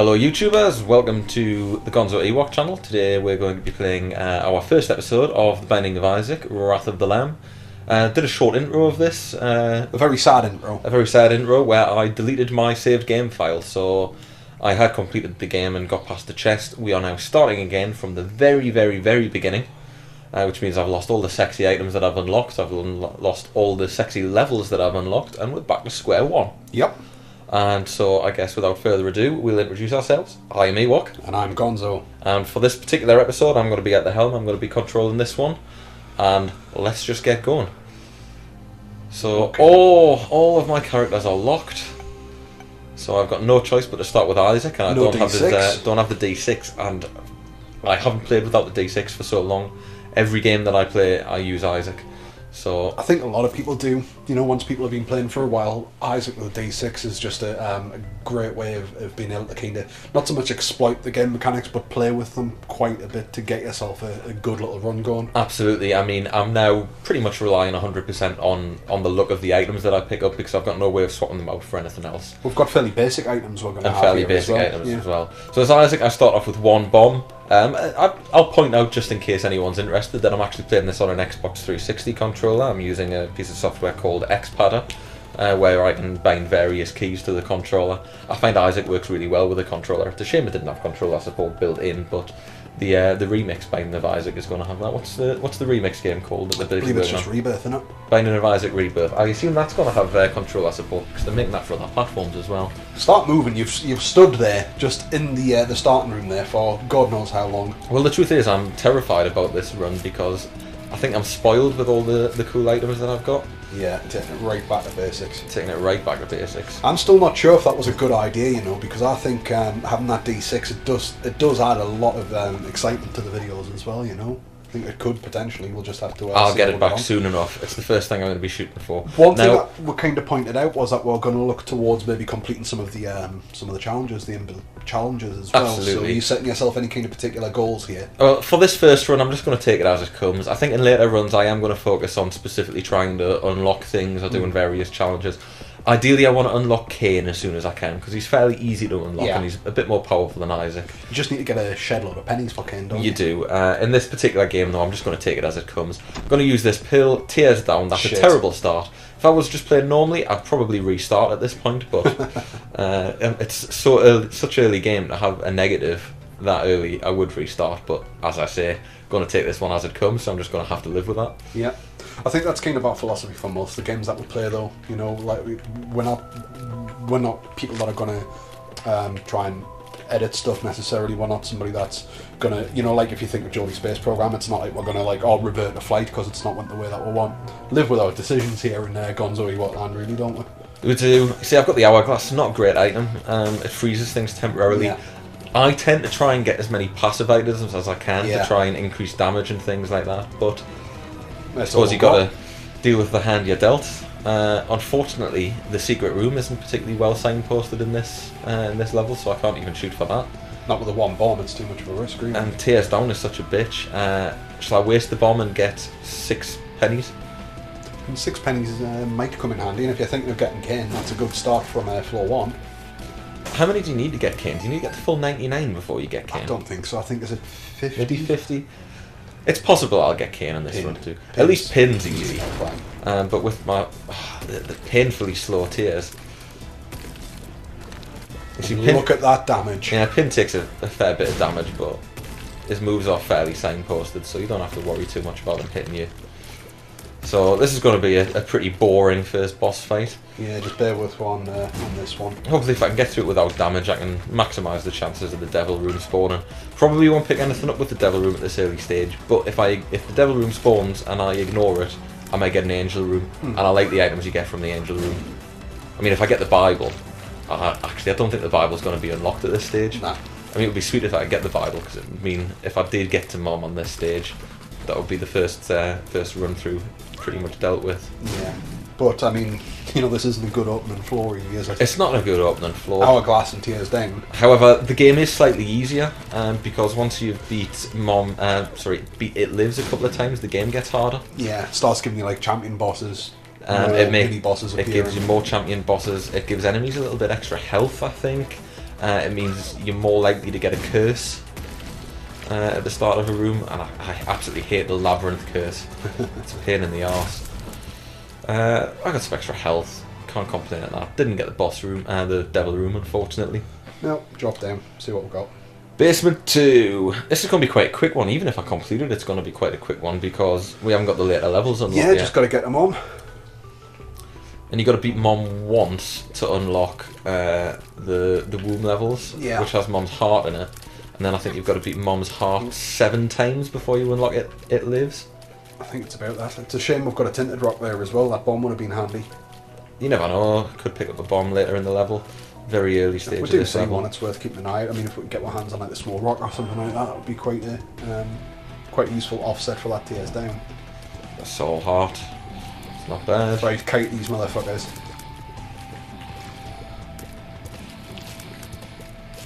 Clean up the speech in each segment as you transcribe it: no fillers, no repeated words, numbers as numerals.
Hello YouTubers, welcome to the Gonzo Ewok channel. Today we're going to be playing our first episode of The Binding of Isaac, Wrath of the Lamb. Did a short intro of this. A very sad intro. A very sad intro where I deleted my saved game file, so I had completed the game and got past the chest. We are now starting again from the very beginning, which means I've lost all the sexy items that I've unlocked, I've lost all the sexy levels that I've unlocked, and we're back to square one. Yep. And so I guess without further ado, we'll introduce ourselves. I am Ewok. And I'm Gonzo. And for this particular episode, I'm going to be at the helm, I'm going to be controlling this one. And let's just get going. So, okay. all of my characters are locked. So I've got no choice but to start with Isaac, and I don't have the D6, and I haven't played without the D6 for so long. Every game that I play, I use Isaac. So I think a lot of people do. You know, once people have been playing for a while, Isaac with D6 is just a great way of being able to kind of not so much exploit the game mechanics, but play with them quite a bit to get yourself a good little run going. Absolutely. I mean, I'm now pretty much relying 100% on the look of the items that I pick up, because I've got no way of swapping them out for anything else. We've got fairly basic items we're going to have fairly here basic as well. items as well. So as Isaac, I start off with one bomb. I'll point out, just in case anyone's interested, that I'm actually playing this on an Xbox 360 controller. I'm using a piece of software called Xpadder, where I can bind various keys to the controller. I find Isaac works really well with a controller. It's a shame it didn't have controller support built in, but the remix Binding of Isaac is going to have that. What's the remix game called? I believe it's just Rebirth, isn't it? Binding of Isaac Rebirth. I assume that's going to have controller support, because they're making that for other platforms as well. Start moving. You've stood there, just in the starting room there for God knows how long. Well, the truth is, I'm terrified about this run, because I think I'm spoiled with all the cool items that I've got. Yeah, taking it right back to basics. Taking it right back to basics. I'm still not sure if that was a good idea, you know, because I think having that D6, it does add a lot of excitement to the videos as well, you know. I think it could potentially. We'll just have to. I'll get it back soon enough. It's the first thing I'm going to be shooting for. One thing that we kind of pointed out was that we're going to look towards maybe completing some of the challenges, the inbuilt challenges as well. Absolutely. So are you setting yourself any kind of particular goals here? Well, for this first run, I'm just going to take it as it comes. I think in later runs, I am going to focus on specifically trying to unlock things or doing various challenges. Ideally, I want to unlock Cain as soon as I can, because he's fairly easy to unlock, and he's a bit more powerful than Isaac. You just need to get a shed load of pennies for Cain, don't you? You do. In this particular game, though, I'm just going to take it as it comes. I'm going to use this pill, tears down. That's a terrible start. If I was just playing normally, I'd probably restart at this point, but it's such early game to have a negative that early. I would restart, but as I say, going to take this one as it comes, so I'm just going to have to live with that. Yeah. I think that's kind of our philosophy for most of the games that we play, though. You know, like we're not people that are gonna try and edit stuff necessarily. We're not somebody that's gonna, you know, like if you think of Jolly Space Program, it's not like we're gonna revert to flight because it's not the way that we want. Live with our decisions here in Gonzo Ewok land, really, don't we? We do. See, I've got the hourglass. Not a great item. It freezes things temporarily. Yeah. I tend to try and get as many passive items as I can to try and increase damage and things like that, but I suppose you got to deal with the hand you're dealt. Unfortunately, the secret room isn't particularly well signposted in this level, so I can't even shoot for that. Not with the one bomb; it's too much of a risk, really. And tears down is such a bitch. Shall I waste the bomb and get 6 pennies? And 6 pennies might come in handy, and if you're thinking of getting Cain, that's a good start from floor 1. How many do you need to get Cain? Do you need to get the full 99 before you get Cain? I don't think so. I think there's a 50. Maybe 50. It's possible I'll get Cain on this run too. At least Pin's easy. But with my the painfully slow tears. You see, look at that damage. Yeah, Pin takes a fair bit of damage, but his moves are fairly signposted, so you don't have to worry too much about him hitting you. So this is going to be a pretty boring first boss fight. Yeah, just bear with one on this one. Hopefully if I can get through it without damage, I can maximise the chances of the Devil Room spawning. Probably won't pick anything up with the Devil Room at this early stage, but if the Devil Room spawns and I ignore it, I might get an Angel Room, and I like the items you get from the Angel Room. I mean, if I get the Bible, actually I don't think the Bible's going to be unlocked at this stage. Nah. I mean, it would be sweet if I could get the Bible, because it would mean if I did get to Mom on this stage, that would be the first run through pretty much dealt with. Yeah, but I mean, you know, this isn't a good opening floor, really, is it? It's not a good opening floor. Hourglass and tears down. However, the game is slightly easier, because once you've beat beat It Lives a couple of times, the game gets harder. Yeah, it starts giving you like champion bosses. It gives you more champion bosses. It gives enemies a little bit extra health, I think. it means you're more likely to get a curse at the start of a room, and I absolutely hate the labyrinth curse. It's a pain in the arse. I got some extra health, can't complain at that. Didn't get the boss room, the devil room, unfortunately. No, drop down, see what we've got. Basement 2. This is going to be quite a quick one. Even if I complete it, it's going to be quite a quick one because we haven't got the later levels unlocked yet. Yeah, just got to get them on. And you got to beat Mom once to unlock the womb levels, which has Mom's heart in it. And then I think you've got to beat Mom's heart 7 times before you unlock It Lives. I think it's about that. It's a shame we've got a tinted rock there as well. That bomb would have been handy. You never know. Could pick up a bomb later in the level. Very early stage of this level. One, it's worth keeping an eye out. I mean, if we can get our hands on like the small rock or something like that, that would be quite a useful offset for that tears down. A soul heart. It's not bad. Right, kite these motherfuckers.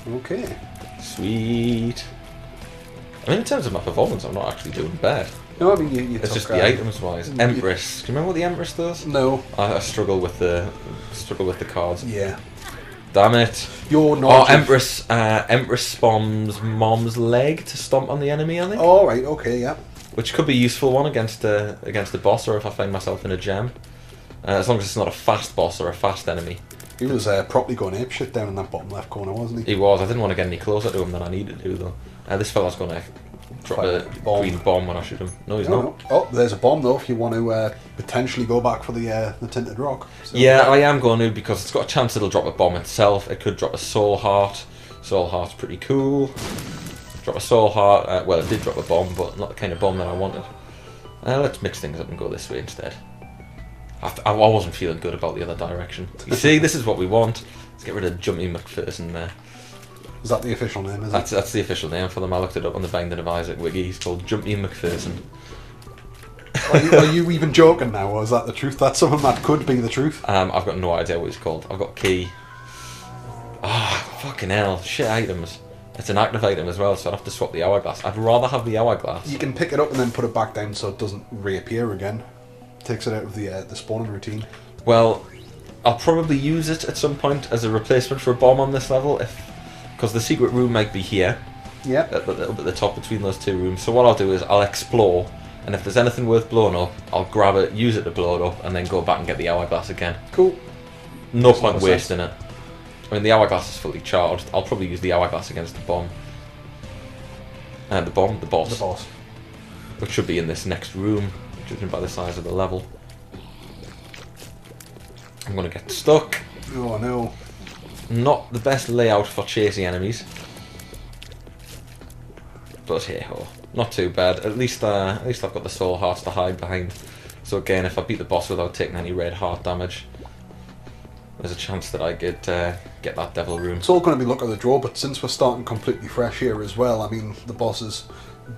Okay. Sweet. I mean, in terms of my performance, I'm not actually doing bad. No, I mean, you it's took, just the items wise. Empress. Do you remember what the Empress does? No. I struggle with the cards. Yeah. Damn it. You're not. Oh, Empress. Empress spawns Mom's leg to stomp on the enemy, I think. Oh, right. Okay. Yeah. Which could be a useful one against the boss, or if I find myself in a jam. As long as it's not a fast boss or a fast enemy. He was properly going apeshit down in that bottom left corner, wasn't he? He was. I didn't want to get any closer to him than I needed to, though. This fella's going to drop a green bomb when I shoot him. No, he's not. No. Oh, there's a bomb, though, if you want to potentially go back for the tinted rock. So, yeah, I am going to, because it's got a chance it'll drop a bomb itself. It could drop a soul heart. Soul heart's pretty cool. Drop a soul heart. Well, it did drop a bomb, but not the kind of bomb that I wanted. Let's mix things up and go this way instead. I wasn't feeling good about the other direction. You see, this is what we want. Let's get rid of Jumpy McPherson there. Is that the official name, is it? That's the official name for them. I looked it up on the Binding of Isaac wiki. He's called Jumpy McPherson. Are you even joking now, or is that the truth? That's something that could be the truth. I've got no idea what he's called. I've got key. Fucking hell. Shit items. It's an active item as well, so I'd have to swap the hourglass. I'd rather have the hourglass. You can pick it up and then put it back down so it doesn't reappear again. Takes it out of the spawning routine. Well, I'll probably use it at some point as a replacement for a bomb on this level, because the secret room might be here. Yeah. At the top between those two rooms. So what I'll do is I'll explore, and if there's anything worth blowing up, I'll grab it, use it to blow it up, and then go back and get the hourglass again. Cool. No point wasting it. I mean, the hourglass is fully charged. I'll probably use the hourglass against the bomb. The boss. The boss. Which should be in this next room, judging by the size of the level. I'm going to get stuck. Oh no. Not the best layout for chasing enemies. But hey ho. Not too bad. At least I've got the soul hearts to hide behind. So again, if I beat the boss without taking any red heart damage, there's a chance that I could get that devil room. It's all going to be luck of the draw, but since we're starting completely fresh here as well, I mean, the bosses,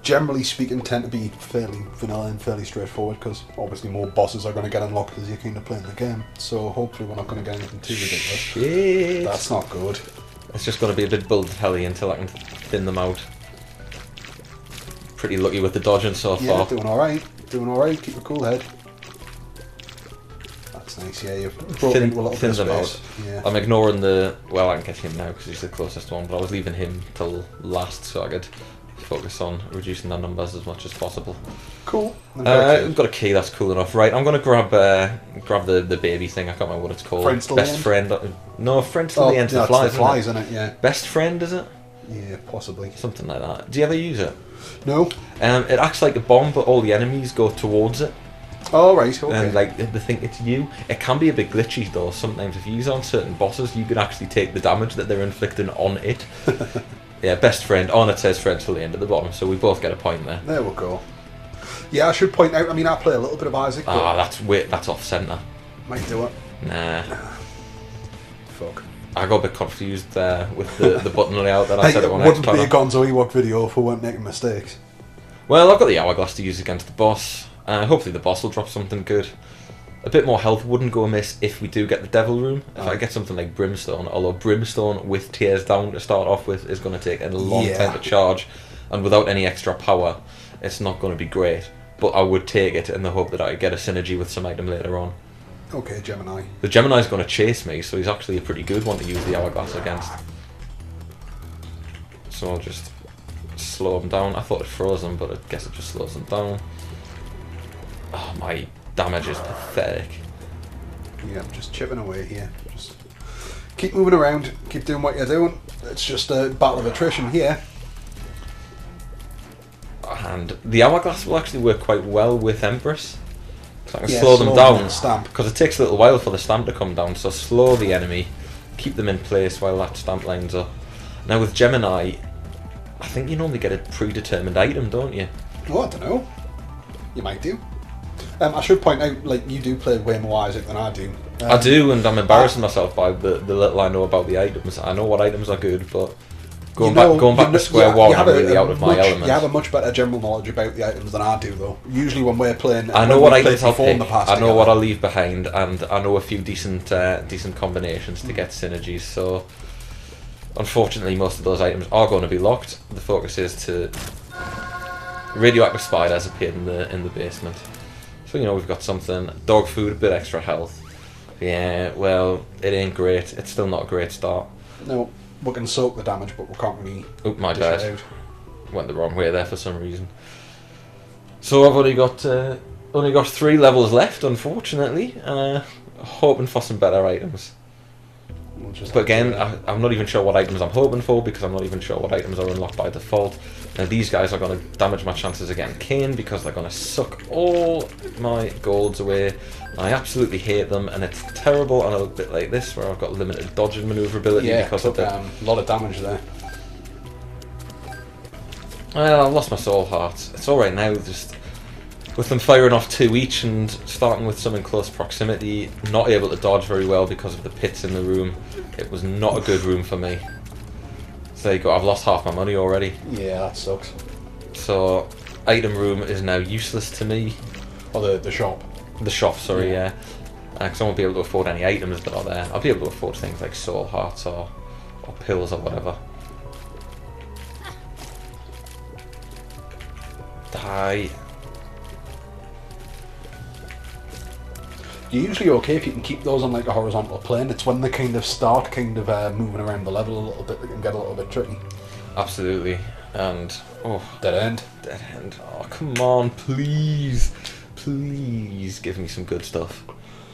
generally speaking, tend to be fairly vanilla and fairly straightforward, because obviously more bosses are going to get unlocked as you kind of playing the game. So hopefully we're not going to get anything too ridiculous. Shit. That's not good. It's just going to be a bit build helly until I can thin them out. Pretty lucky with the dodging so far. Yeah, doing alright. Doing alright. Keep a cool head. That's nice, yeah. You've brought into a little bit of space. Yeah. I'm ignoring the... Well, I can get him now because he's the closest one, but I was leaving him till last so I could focus on reducing their numbers as much as possible. Cool. We've got a key, that's cool enough. Right, I'm going to grab the baby thing. I can't remember what it's called. Friends till Best the end? friend. No, friends till the end. Yeah, The flies, the flies, isn't it? Yeah. Best friend, is it? Yeah, possibly. Something like that. Do you ever use it? No. It acts like a bomb, but all the enemies go towards it. Oh, right, okay. And like they think it's you. It can be a bit glitchy though. Sometimes if you use it on certain bosses, you can actually take the damage that they're inflicting on it. Yeah, best friend. On it says friends till the end at the bottom, so we both get a point there. There we go. Yeah, I should point out, I mean, I play a little bit of Isaac. That's off centre. Might do it. Nah. Fuck. I got a bit confused with the button layout that I said it on wouldn't be a Xpadder. Gonzo Ewok video if we weren't making mistakes. Well, I've got the hourglass to use against the boss. Hopefully the boss will drop something good. A bit more health wouldn't go amiss if we do get the devil room. If I get something like brimstone, although brimstone with tears down to start off with is going to take a long time to charge, and without any extra power, it's not going to be great. But I would take it in the hope that I get a synergy with some item later on. Okay, Gemini. The Gemini's going to chase me, so he's actually a pretty good one to use the hourglass against. So I'll just slow them down. I thought it froze them, but I guess it just slows them down. Oh, my damage is pathetic. Yeah, just chipping away here. Just keep moving around, keep doing what you're doing. It's just a battle of attrition here. And the hourglass will actually work quite well with Empress. So I can Yeah, slow them down, stamp. because it takes a little while for the stamp to come down, so slow the enemy, keep them in place while that stamp lines up. Now with Gemini, I think you normally get a predetermined item, don't you? Oh, I don't know. You might do. I should point out, like, you do play way more Isaac than I do. I do, and I'm embarrassing myself by the little I know about the items. I know what items are good, but going back to square one, I'm really out of my element. You have a much better general knowledge about the items than I do, though. Usually when we're playing... I know what items I'll pick, past I know what I'll leave behind, and I know a few decent combinations to get synergies, so... Unfortunately, most of those items are going to be locked. The focus is to... Radioactive spiders appeared in the basement. So, you know, we've got something. Dog food, a bit extra health. Yeah, well, it ain't great. It's still not a great start. No, we can soak the damage, but we can't really... Oop, my dish it bad. out. Went the wrong way there for some reason. So I've only got 3 levels left, unfortunately. Hoping for some better items. We'll just But have again, to- I'm not even sure what items I'm hoping for, because I'm not even sure what items are unlocked by default. Now these guys are going to damage my chances against Kane, because they're going to suck all my golds away. I absolutely hate them, and it's terrible on a bit like this, where I've got limited dodge and maneuverability yeah, because took of the... a lot of damage there. Well, I've lost my soul hearts. It's alright now, just... With them firing off 2 each and starting with some in close proximity, not able to dodge very well because of the pits in the room. It was not a good room for me. So there you go, I've lost half my money already. Yeah, that sucks. So, item room is now useless to me. Or the shop. The shop, sorry, Yeah. yeah. Because I won't be able to afford any items that are there. I'll be able to afford things like soul hearts or pills or whatever. Die. You're usually okay if you can keep those on like a horizontal plane. It's when they kind of start moving around the level a little bit that can get a little bit tricky. Absolutely. And, oh, Dead end. dead end. Oh, come on, please. Please give me some good stuff.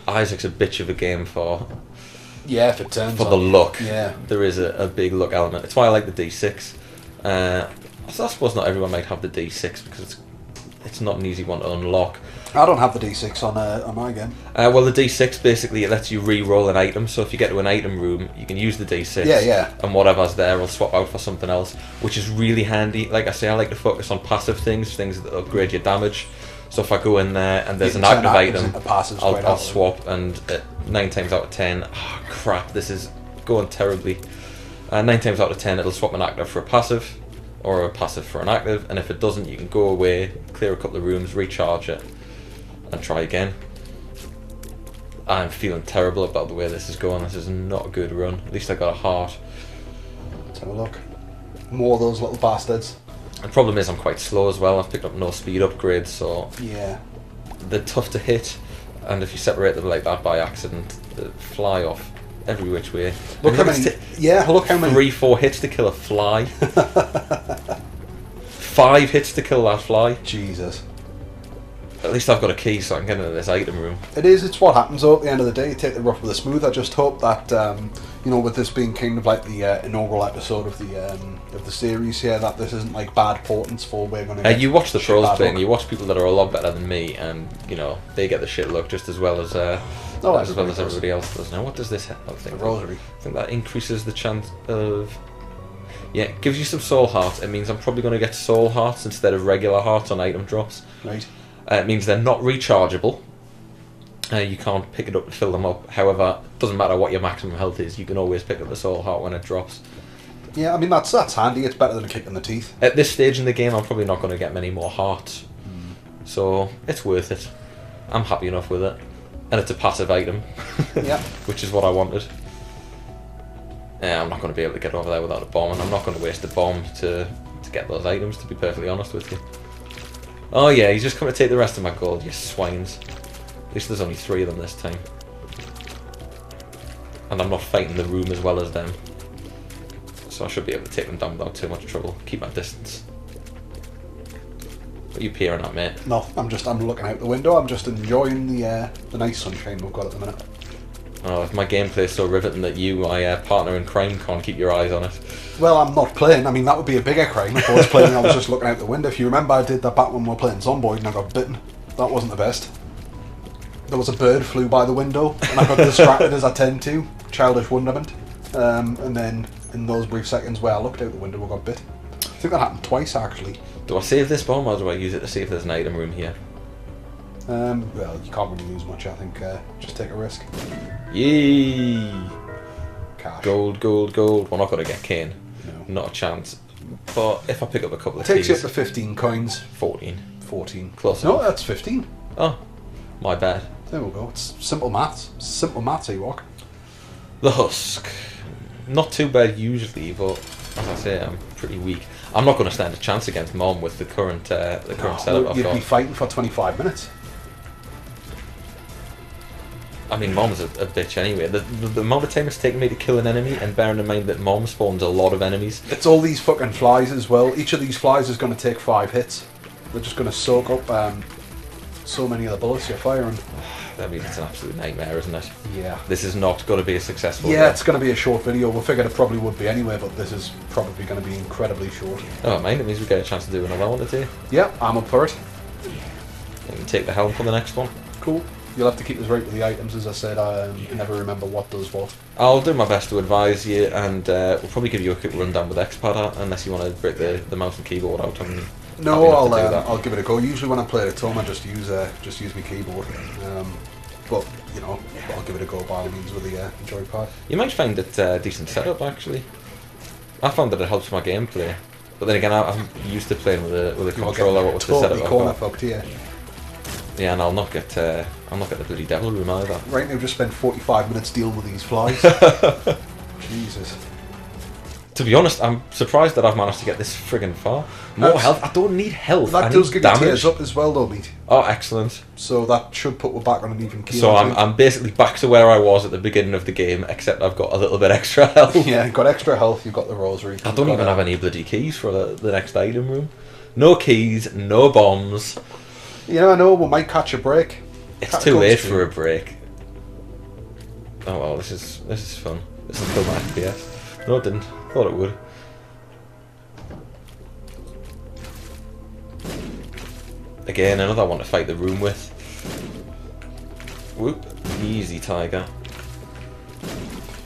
Isaac's a bitch of a game for Yeah, if it turns the on. luck. Yeah. There is a big luck element. It's why I like the D6. So I suppose not everyone might have the D6 because it's not an easy one to unlock. I don't have the D6 on my game. Well, the D6 basically it lets you re-roll an item. So if you get to an item room, you can use the D6. Yeah. And whatever's there will swap out for something else, which is really handy. Like I say, I like to focus on passive things that upgrade your damage. So if I go in there and there's You an can turn active actives item, into passives quite I'll happily. swap, and 9 times out of 10, oh crap, this is going terribly. 9 times out of 10 it'll swap an active for a passive, or a passive for an active, and if it doesn't you can go away, clear a couple of rooms, recharge it, and try again. I'm feeling terrible about the way this is going. This is not a good run. At least I got a heart. Let's have a look. More of those little bastards. The problem is I'm quite slow as well. I've picked up no speed upgrades, so Yeah. they're tough to hit, and if you separate them like that by accident, they fly off every which way. Look how And many. Yeah, look how many. 3-4 hits to kill a fly. 5 hits to kill that fly. Jesus. At least I've got a key so I can get into this item room. It's what happens though at the end of the day. You take the rough with the smooth. I just hope that, with this being kind of like the inaugural episode of the series here, that this isn't like bad portents for we're going to You watch the pros bad playing, luck. you watch people that are a lot better than me, and, they get the shit luck just as well as everybody does. everybody else does. Now, what does this health thing The do? rosary. I think that increases the chance of... Yeah, it gives you some soul hearts. It means I'm probably going to get soul hearts instead of regular hearts on item drops. Right. It means they're not rechargeable. You can't pick it up and fill them up. However, it doesn't matter what your maximum health is, you can always pick up the soul heart when it drops. Yeah, I mean that's handy. It's better than a kick in the teeth. At this stage in the game, I'm probably not going to get many more hearts. So, it's worth it. I'm happy enough with it. And it's a passive item. Yeah. Which is what I wanted. Yeah, I'm not going to be able to get over there without a bomb, and I'm not going to waste a bomb to get those items, to be perfectly honest with you. Oh yeah, he's just come to take the rest of my gold, you swines. At least there's only 3 of them this time. And I'm not fighting the room as well as them. so I should be able to take them down without too much trouble. Keep my distance. What are you peering at, mate? No, I'm looking out the window. I'm just enjoying the nice sunshine we've got at the minute. Oh, if my gameplay's so riveting that you, my partner in crime, can't keep your eyes on it. Well, I'm not playing. I mean, that would be a bigger crime if I was playing and I was just looking out the window. If you remember, I did that back when we were playing Zomboid and I got bitten. That wasn't the best. There was a bird flew by the window and I got distracted as I tend to. Childish wonderment. And then in those brief seconds where I looked out the window, I got bit. I think that happened twice, actually. Do I save this bomb or do I use it to see if there's an item room here? Well, you can't really lose much, I think. Just take a risk. Yee! Cash. Gold, gold, gold. We're not going to get Kane. No. Not a chance. But if I pick up a couple of Takes you keys... up to 15 coins. 14. 14. Close No, enough. that's 15. Oh, my bad. There we go. It's simple maths. Simple maths, Ewok. The husk. Not too bad usually, but as I say, I'm pretty weak. I'm not going to stand a chance against Mom with the current setup I've You'd got. be fighting for 25 minutes. I mean, Mom's a bitch anyway. The amount of time it's taken me to kill an enemy, and bearing in mind that Mom spawns a lot of enemies. It's all these fucking flies as well. Each of these flies is going to take 5 hits. They're just going to soak up so many of the bullets you're firing. I mean, it's an absolute nightmare, isn't it? Yeah. This is not going to be a successful Yeah, game. it's going to be a short video. We figured it probably would be anyway, but this is probably going to be incredibly short. Oh, mind, it means we get a chance to do another one today. Yeah, I'm up for it. We can take the helm for the next one. Cool. You'll have to keep us right with the items, as I said. I never remember what does what. I'll do my best to advise you, and we'll probably give you a quick rundown with X-Pad, unless you want to break the mouse and keyboard out. No, I'll give it a go. Usually when I play at home, I just use my keyboard. But you know, I'll give it a go by all means with the joypad. You might find it decent setup actually. I found that it helps my gameplay, but then again, I'm used to playing with a controller with the setup. Corner fucked here. Yeah, and I'll not get the bloody devil room either. Right now, just spent 45 minutes dealing with these flies. Jesus. To be honest, I'm surprised that I've managed to get this friggin' far. More health? I don't need health. That I does need give damage. you tears up as well, though, mate. Oh, excellent. So that should put us back on an even keel. So I'm basically back to where I was at the beginning of the game, except I've got a little bit extra health. Yeah, got extra health. You've got the rosary. I don't even have any bloody keys for the next item room. No keys, no bombs. Yeah, I know. We might catch a break. It's too late for a break. Oh well, this is fun. This will kill my FPS. No, it didn't. Thought it would. Again, another one to fight the room with. Whoop. Easy, Tiger.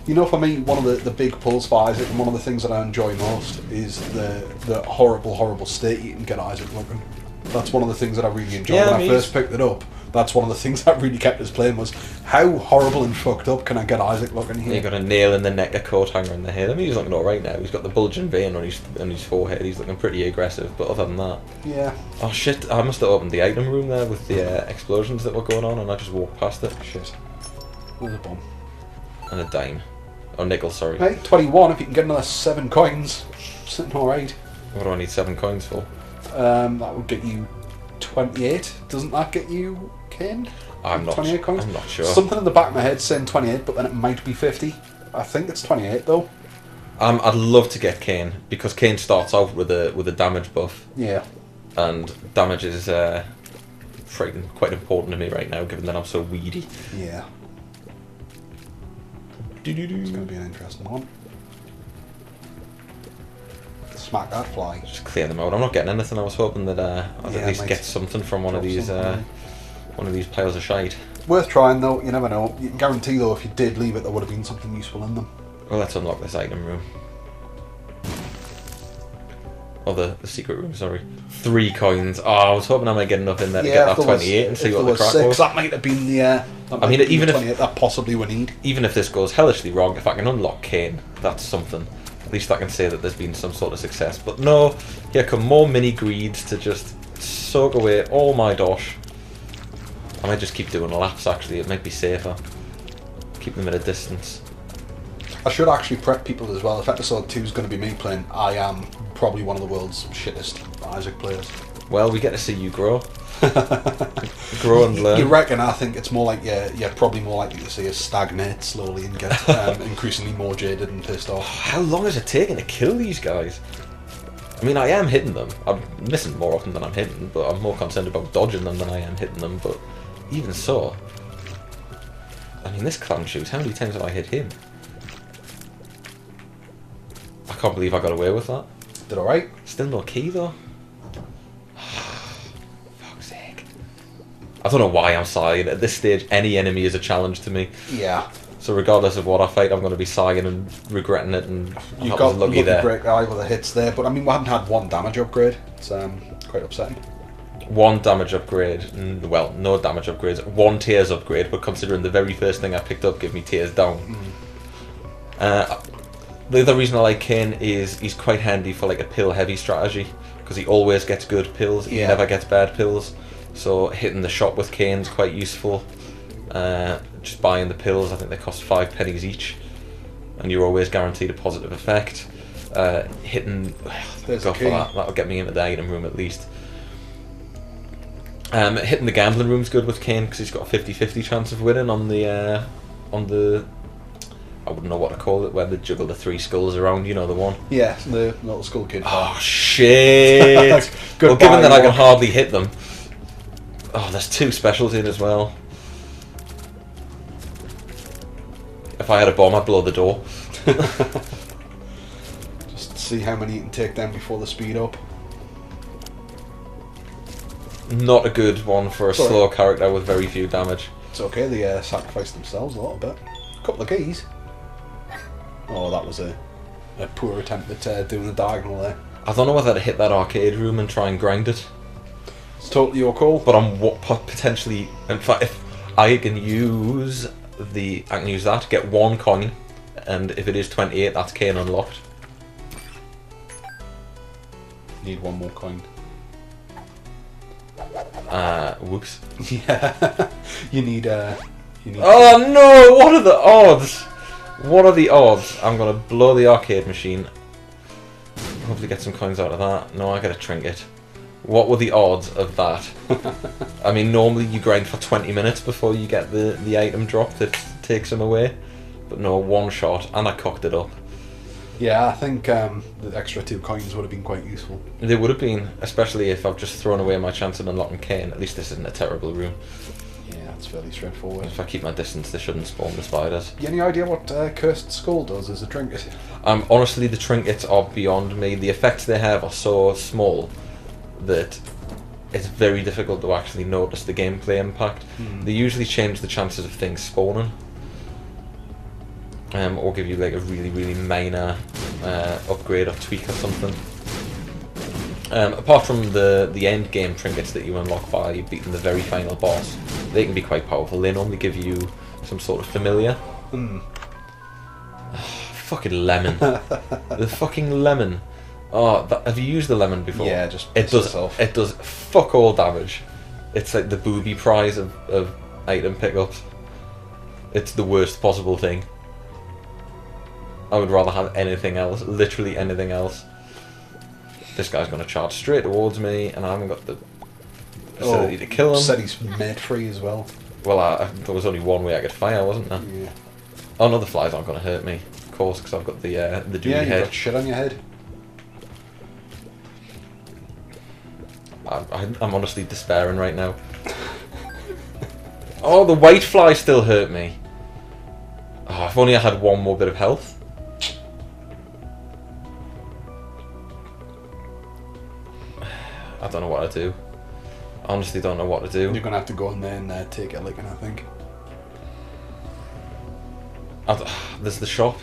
You know, for me, one of the big pulls for Isaac, and one of the things that I enjoy most is the horrible state you can get Isaac looking. That's one of the things that I really enjoy. Yeah, when I first picked it up, that's one of the things that really kept us playing was how horrible and fucked up can I get Isaac looking here? You got a nail in the neck, a coat hanger in the head. I mean, he's looking alright now. He's got the bulging vein on his forehead. He's looking pretty aggressive, but other than that... Yeah. Oh shit, I must have opened the item room there with the explosions that were going on and I just walked past it. Shit. There's a bomb. And a dime. Oh, nickel, sorry. Hey, 21, if you can get another 7 coins. Sitting alright. What do I need 7 coins for? That would get you 28. Doesn't that get you, Kane? I'm not 28 coins? I'm not sure. Something in the back of my head saying 28, but then it might be 50. I think it's 28 though. I'd love to get Kane, because Kane starts out with a damage buff. Yeah. And damage is quite important to me right now, given that I'm so weedy. Yeah. It's going to be an interesting one. Smack that fly. Just clear them out. I'm not getting anything. I was hoping that I'd at least get something from one of these piles of shite. Worth trying though. You never know. You can guarantee though, if you did leave it, there would have been something useful in them. Well, let's unlock this item room. Oh, the secret room. Sorry. 3 coins. Oh, I was hoping I might get enough in there to get that 28 and see what the crack was. That might have been the. I mean, even if that possibly we need. Even if this goes hellishly wrong, if I can unlock Kane, that's something. At least I can say that there's been some sort of success. But no, here come more mini greeds to just soak away all my dosh. I might just keep doing laps actually, it might be safer. Keep them at a distance. I should actually prep people as well. If episode 2 is going to be me playing, I am probably one of the world's shittest Isaac players. Well, we get to see you grow. Grow and learn. You reckon? I think it's more like you're probably more likely to see us stagnate slowly and get increasingly more jaded and pissed off. How long is it taking to kill these guys? I mean, I am hitting them. I'm missing more often than I'm hitting, but I'm more concerned about dodging them than I am hitting them. But even so, I mean, this clown shoes, how many times have I hit him? I can't believe I got away with that. Did alright? Still no key though. Fuck's sake. I don't know why I'm sighing. At this stage, any enemy is a challenge to me. Yeah. So regardless of what I fight, I'm going to be sighing and regretting it. And You've got lucky there. Break eye with the hits there, but I mean, we haven't had one damage upgrade. It's quite upsetting. One damage upgrade. Well, no damage upgrades. One tears upgrade, but considering the very first thing I picked up gave me tears down. The other reason I like Kane is he's quite handy for like a pill heavy strategy, because he always gets good pills. He never gets bad pills. So hitting the shop with Kane's quite useful. Just buying the pills, I think they cost 5 pennies each, and you're always guaranteed a positive effect. Hitting, go for that. That'll get me into the item room at least. Hitting the gambling room's good with Kane because he's got a 50-50 chance of winning on the I wouldn't know what to call it, where they juggle the 3 skulls around. You know the one. Yeah, the little skull kid. Oh shit! Well, given that I can hardly hit them. Oh, there's 2 specials in as well. If I had a bomb, I'd blow the door. Just see how many you can take down before the speed up. Not a good one for a slow character with very few damage. It's okay, they sacrificed themselves a little bit. A couple of keys. Oh, that was a poor attempt at doing the diagonal there. I don't know whether to hit that arcade room and try and grind it. It's totally your call. But I'm potentially... In fact, if I can use... I can use that, get 1 coin, and if it is 28, that's Kane unlocked. Need 1 more coin. Whoops. Yeah. you need Oh no! What are the odds? What are the odds? I'm gonna blow the arcade machine. Hopefully get some coins out of that. No, I get a trinket. What were the odds of that? I mean, normally you grind for 20 minutes before you get the item drop that takes them away. But no, 1 shot, and I cocked it up. Yeah, I think the extra 2 coins would have been quite useful. They would have been, especially if I've just thrown away my chance of unlocking Kane. At least this isn't a terrible room. Yeah, it's fairly straightforward. If I keep my distance, they shouldn't spawn the spiders. You any idea what Cursed Skull does as a trinket? Honestly, the trinkets are beyond me. The effects they have are so small that it's very difficult to actually notice the gameplay impact. They usually change the chances of things spawning, or give you like a really, really minor upgrade or tweak or something. Apart from the end game trinkets that you unlock by beating the very final boss, they can be quite powerful. They normally give you some sort of familiar. Fucking lemon. The fucking lemon. Oh, have you used the lemon before? Yeah, just it does fuck all damage. It's like the booby prize of item pickups. It's the worst possible thing. I would rather have anything else, literally anything else. This guy's going to charge straight towards me, and I haven't got the facility to kill him. Said he's made free as well. Well, there was only one way I could fire, wasn't there? Yeah. Oh no, the flies aren't going to hurt me, of course, because I've got the duty head. Yeah, you've got shit on your head. I'm honestly despairing right now. Oh, the white fly still hurt me. Oh, if only I had 1 more bit of health. I don't know what to do. I honestly don't know what to do. You're going to have to go in there and take a licking, I think. There's the shop.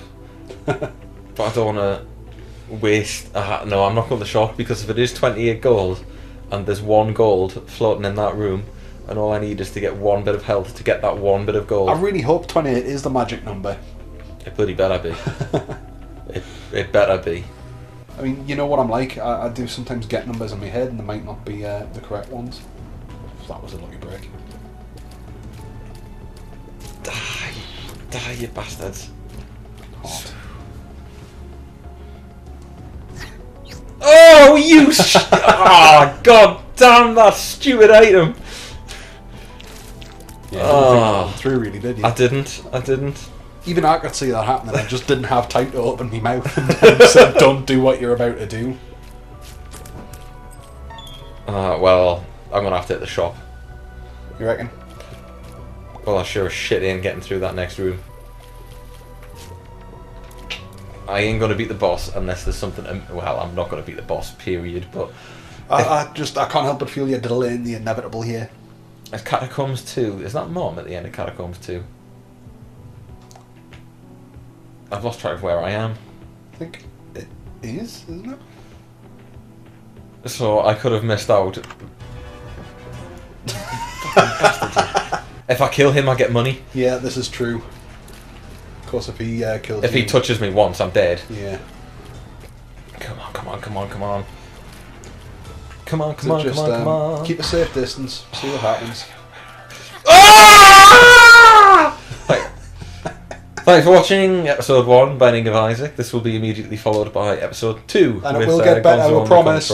But I don't want to waste... no, I'm not going to the shop, because if it is 28 gold, and there's 1 gold floating in that room, and all I need is to get 1 bit of health to get that 1 bit of gold. I really hope 28 is the magic number. It bloody better be. it better be. I mean, you know what I'm like. I do sometimes get numbers in my head, and they might not be the correct ones. That was a lucky break. Die, you bastards. Hot. Oh, you! Oh, God Damn that stupid item! Yeah, you didn't think that one through, really, did you? I didn't. Even I could see that happening. I just didn't have time to open my mouth and said, "Don't do what you're about to do." Well, I'm gonna have to hit the shop. You reckon? Well, I sure as shit ain't getting through that next room. I ain't gonna beat the boss unless there's something. Well, I'm not gonna beat the boss, period. But I can't help but feel you're delaying the inevitable here. it's Catacombs 2. Is that Mom at the end of Catacombs 2? I've lost track of where I am. I think it is, isn't it? So I could have missed out. If I kill him, I get money. Yeah, this is true. Of course, if he kills If you... he touches me once, I'm dead. Yeah. Come on, come on, come on, come on. Come on, come So on, just, come on, come on. keep a safe distance, see what happens. Ah! Thanks for watching episode 1, Binding of Isaac. This will be immediately followed by episode 2. And it will get better, I will promise.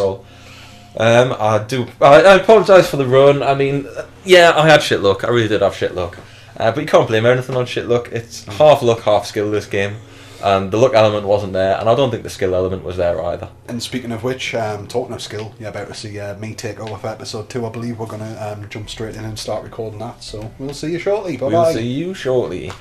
I apologise for the run. I mean, yeah, I had shit luck. I really did have shit luck. But you can't blame anything on shit luck. It's half luck, half skill, this game. And the luck element wasn't there, and I don't think the skill element was there either. And speaking of which, talking of skill, you're about to see me take over for episode 2. I believe we're going to jump straight in and start recording that. So we'll see you shortly. Bye-bye. We'll see you shortly.